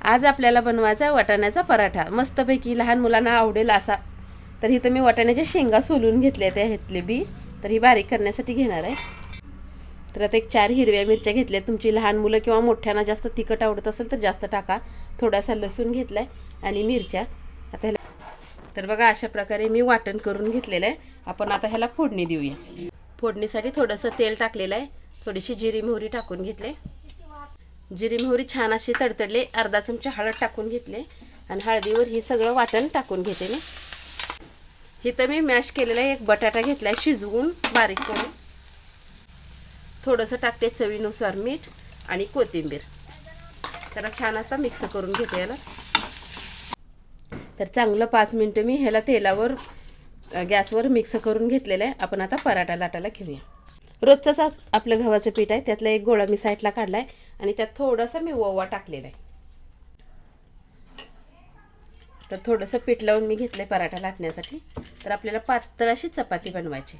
आज आपल्याला बनवायचा आहे वाटाण्याचा पराठा, मस्तपैकी लहान मुलांना आवडेल असा. तर इथं मी वाटाण्याच्या शेंगा सोलून घेतल्या त्या ह्यातले बी, तर ही बारीक करण्यासाठी घेणार आहे. तर आता एक 4 हिरव्या मिरच्या घेतल्या. तुमची लहान मुलं किंवा मोठ्यांना जास्त तिखट आवडत असेल तर जास्त टाका. थोडासा लसूण घेतलाय आणि मिरच्या. आता ह्याला तर बघा अशा प्रकारे मी वाटण करून घेतलेलं आहे. आपण आता ह्याला फोडणी देऊया. फोडणीसाठी थोडंसं तेल टाकलेलं आहे, थोडीशी जिरी मोहरी टाकून घेतले. जिरी मोहरी छान अशी तडतडले, अर्धा चमचा हळद टाकून घेतले आणि हळदीवर हे सगळं वाटण टाकून घेते मी. इथं मी मॅश केलेला एक बटाटा घेतलाय शिजवून बारीक करून. थोडंसं टाकते चवीनुसार मीठ आणि कोथिंबीर. त्याला छान आता मिक्स करून घेते याला. तर चांगलं 5 मिनिटं मी ह्याला तेलावर गॅसवर मिक्स करून घेतलेलं आहे. आपण आता पराठा लाटायला घेऊया. रोजचंच आपलं गव्हाचं पीठ आहे, त्यातला एक गोळा मी साईडला काढलाय आणि त्यात थोडासा मी ओवा टाकलेला आहे. तर थोडंसं पीठ लावून मी घेतलंय पराठा लाटण्यासाठी. तर आपल्याला पातळ अशी चपाती बनवायची.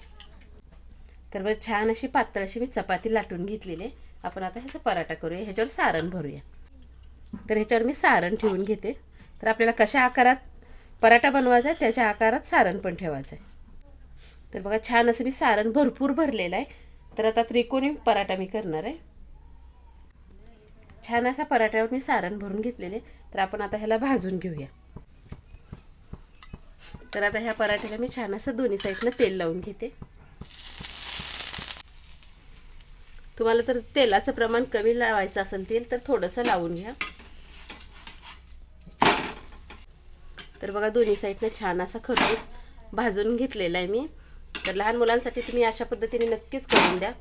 तर बघ छान अशी पातळ अशी मी चपाती लाटून घेतलेली आहे. आपण आता ह्याचा पराठा करूया. ह्याच्यावर सारण भरूया. तर ह्याच्यावर मी सारण ठेवून घेते. तर आपल्याला कशा आकारात पराठा बनवायचा आहे त्याच्या आकारात सारण पण ठेवायचं आहे. तर बघा छान असं मी सारण भरपूर भरलेलं आहे. तर आता त्रिकोणी पराठा मी करणार आहे. छान असा पराठ्यावर मी सारण भरून घेतलेले. तर आपण आता ह्याला भाजून घेऊया. तर आता ह्या पराठ्याला मी छान असं दोन्ही साईडनं तेल लावून घेते. तुम्हाला तर तेलाचं प्रमाण कमी लावायचं असेल तेल तर थोडंसं लावून घ्या. तर बघा दोन्ही साईडनं छान असा खरपूस भाजून घेतलेला आहे मी. तर लहान मुलांसाठी तुम्ही अशा पद्धतीने नक्कीच करून द्या.